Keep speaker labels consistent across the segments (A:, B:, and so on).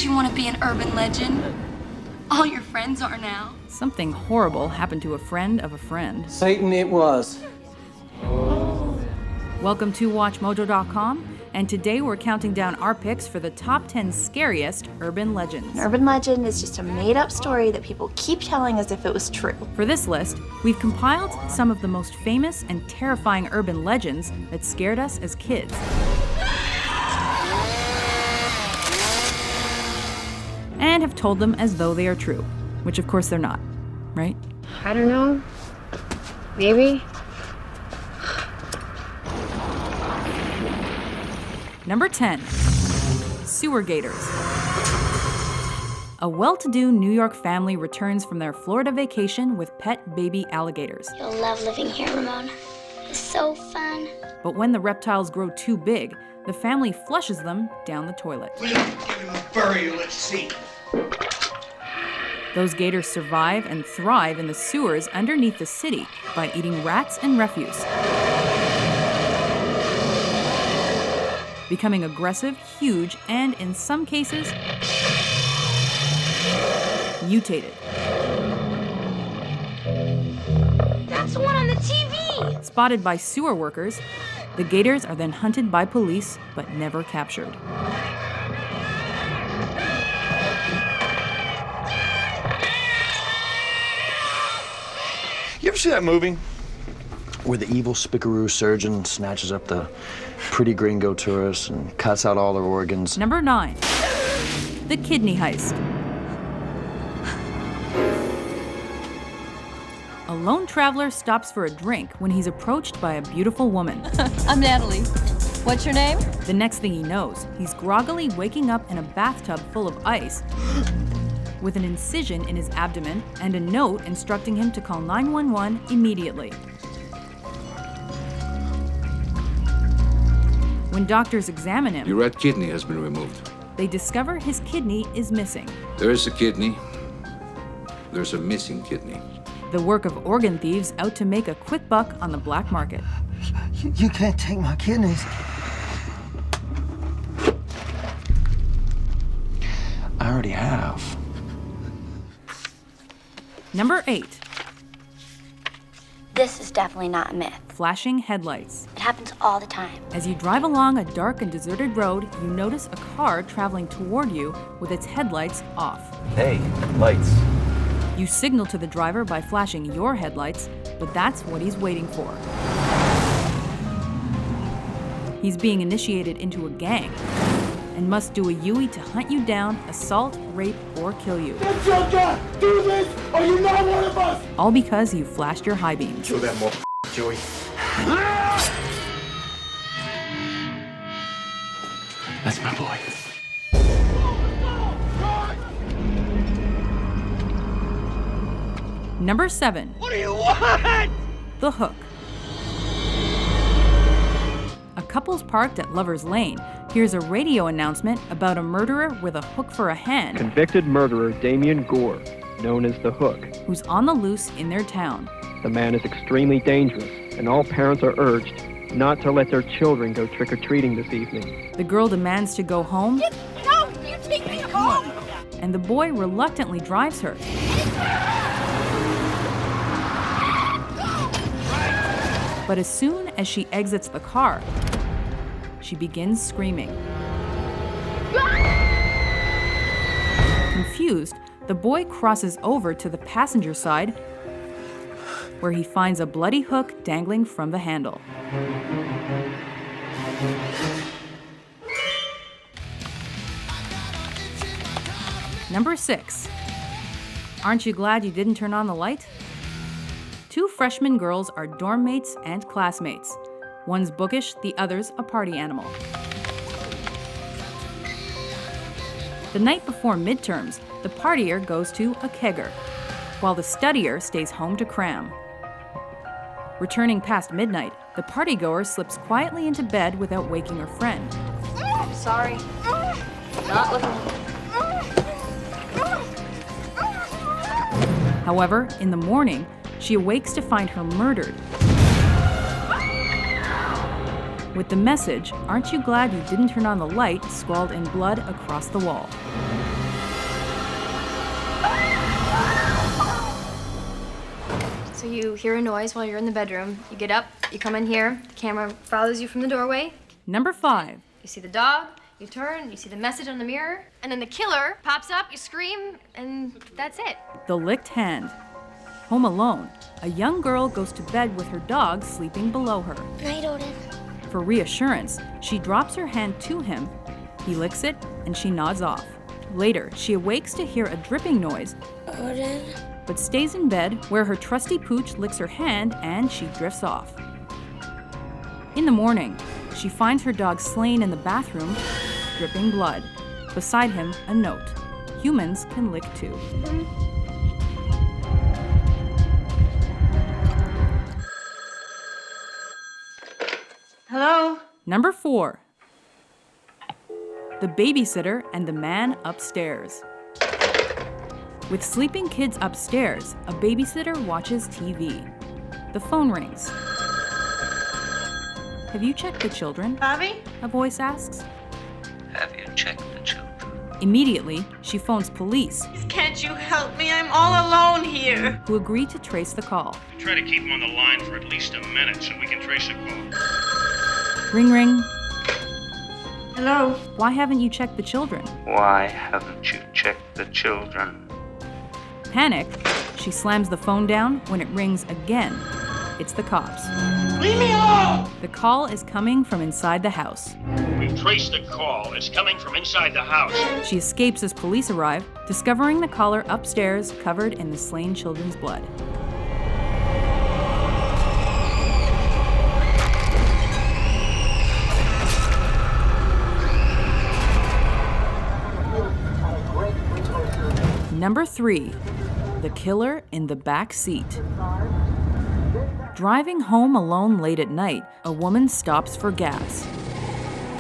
A: course you want to be an urban legend. All your friends are now.
B: Something horrible happened to a friend of a friend.
C: Satan it was.
B: Welcome to WatchMojo.com, and today we're counting down our picks for the top 10 scariest urban legends.
D: An urban legend is just a made-up story that people keep telling as if it was true.
B: For this list, we've compiled some of the most famous and terrifying urban legends that scared us as kids. And have told them as though they are true, which of course they're not, right?
E: I don't know. Maybe.
B: Number 10, sewer gators. A well-to-do New York family returns from their Florida vacation with pet baby alligators.
F: You'll love living here, Ramon. It's so fun.
B: But when the reptiles grow too big, the family flushes them down the toilet.
G: We'll give him a burial at sea.
B: Those gators survive and thrive in the sewers underneath the city by eating rats and refuse, becoming aggressive, huge, and in some cases, mutated.
F: That's the one on the TV!
B: Spotted by sewer workers, the gators are then hunted by police but never captured.
H: You ever see that movie where the evil spickaroo surgeon snatches up the pretty gringo tourist and cuts out all their organs?
B: Number 9, the Kidney Heist. A lone traveler stops for a drink when he's approached by a beautiful woman.
I: I'm Natalie. What's your name?
B: The next thing he knows, he's groggily waking up in a bathtub full of ice with an incision in his abdomen and a note instructing him to call 911 immediately. When doctors examine him,
J: Your right kidney has been removed.
B: they discover his kidney is missing.
J: There is a kidney. There's a missing kidney.
B: The work of organ thieves out to make a quick buck on the black market.
C: You can't take my kidneys.
H: I already have.
B: Number 8,
F: This is definitely not a myth.
B: flashing headlights.
F: It happens all the time.
B: As you drive along a dark and deserted road, you notice a car traveling toward you with its headlights off.
H: Hey, lights.
B: You signal to the driver by flashing your headlights, but that's what he's waiting for. He's being initiated into a gang and must do a U-E to hunt you down, assault, rape, or kill you.
G: Get your gun! Do this, or you're not one of us!
B: All because you flashed your high beams.
G: Show that more, Joey.
H: That's my boy.
B: Number 7,
G: What do you want?
B: the hook. A couple's parked at Lover's Lane hears a radio announcement about a murderer with a hook for a hand
K: Convicted murderer Damien Gore, known as the Hook.
B: who's on the loose in their town.
K: The man is extremely dangerous, and all parents are urged not to let their children go trick-or-treating this evening.
B: The girl demands to go home,
F: No, you take me home!
B: and the boy reluctantly drives her. But as soon as she exits the car, she begins screaming. Confused, the boy crosses over to the passenger side, where he finds a bloody hook dangling from the handle. Number 6. Aren't you glad you didn't turn on the light? 2 freshman girls are dorm mates and classmates. One's bookish, the other's a party animal. The night before midterms, the partier goes to a kegger, while the studier stays home to cram. Returning past midnight, the partygoer slips quietly into bed without waking her friend.
D: Sorry. Not looking.
B: However, in the morning, she awakes to find her murdered. With the message, "Aren't you glad you didn't turn on the light?" scrawled in blood across the wall.
L: So you hear a noise while you're in the bedroom. You get up, you come in here, the camera follows you from the doorway.
B: Number 5.
L: You see the dog, you turn, you see the message on the mirror, and then the killer pops up, you scream, and that's it.
B: The Licked Hand. Home alone, a young girl goes to bed with her dog sleeping below her.
F: Night, Odin.
B: For reassurance, she drops her hand to him. He licks it, and she nods off. Later, she awakes to hear a dripping noise,
F: Odin.
B: but stays in bed where her trusty pooch licks her hand and she drifts off. In the morning, she finds her dog slain in the bathroom, dripping blood. Beside him, a note. Humans can lick too.
M: Hello?
B: Number 4. The Babysitter and the Man Upstairs. With sleeping kids upstairs, a babysitter watches TV. The phone rings. Have you checked the children?
M: Bobby?
B: A voice asks.
N: Have you checked the children?
B: Immediately, she phones police,
M: Can't you help me? I'm all alone here.
B: who agree to trace the call.
O: Try to keep him on the line for at least a minute so we can trace the call.
B: Ring, ring.
M: Hello?
B: Why haven't you checked the children?
N: Why haven't you checked the children?
B: Panicked, she slams the phone down when it rings again. It's the cops.
G: Leave me alone!
B: The call is coming from inside the house.
O: We've traced the call. It's coming from inside the house.
B: She escapes as police arrive, discovering the caller upstairs covered in the slain children's blood. Number 3. The Killer in the Back Seat. Driving home alone late at night, a woman stops for gas.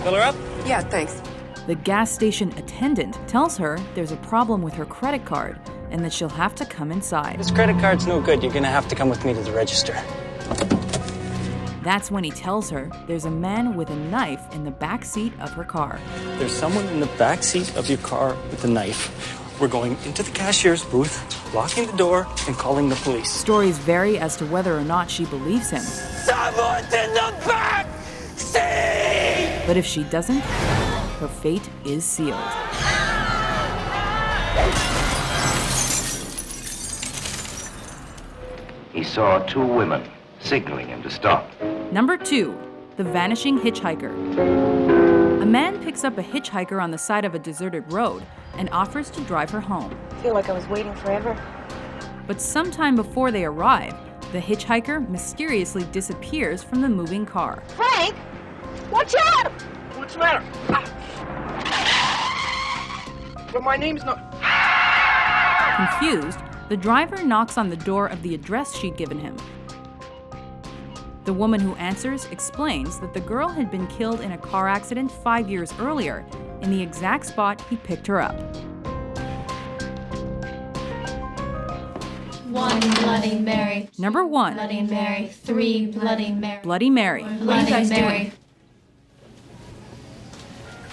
P: Fill her up?
Q: Yeah, thanks.
B: The gas station attendant tells her there's a problem with her credit card and that she'll have to come inside.
P: This credit card's no good. You're gonna have to come with me to the register.
B: That's when he tells her there's a man with a knife in the back seat of her car.
P: There's someone in the back seat of your car with a knife. We're going into the cashier's booth, locking the door, and calling the police.
B: Stories vary as to whether or not she believes him.
G: Someone's in the back seat!
B: But if she doesn't, her fate is sealed.
N: He saw two women signaling him to stop.
B: Number 2. The Vanishing Hitchhiker. A man picks up a hitchhiker on the side of a deserted road and offers to drive her home.
D: I feel like I was waiting forever.
B: But sometime before they arrive, the hitchhiker mysteriously disappears from the moving car.
D: Frank! Watch out!
G: What's the matter?
P: But my name's not...
B: Confused, the driver knocks on the door of the address she'd given him. The woman who answers explains that the girl had been killed in a car accident 5 years earlier, in the exact spot he picked her up.
R: 1 Bloody Mary.
B: Number 1.
R: Bloody Mary. 3 Bloody Mary.
B: Bloody Mary.
R: What are you guys doing?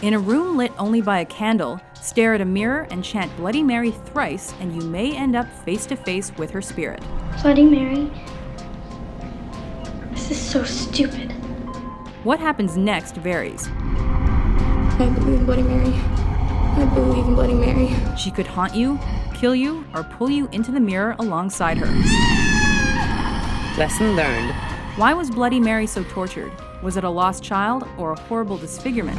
B: In a room lit only by a candle, stare at a mirror and chant Bloody Mary thrice, and you may end up face to face with her spirit.
F: Bloody Mary. This is so stupid.
B: What happens next varies.
F: I believe in Bloody Mary. I believe in Bloody Mary.
B: She could haunt you, kill you, or pull you into the mirror alongside her.
Q: Lesson learned.
B: Why was Bloody Mary so tortured? Was it a lost child or a horrible disfigurement?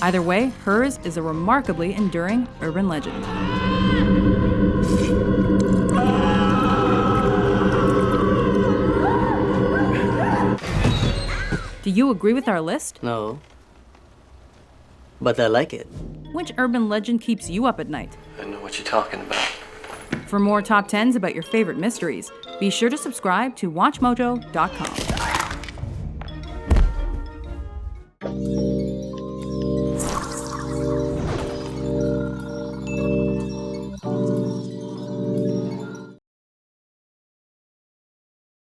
B: Either way, hers is a remarkably enduring urban legend. Do you agree with our list?
S: No. But I like it.
B: Which urban legend keeps you up at night?
S: I know what you're talking about.
B: For more top 10s about your favorite mysteries, be sure to subscribe to WatchMojo.com.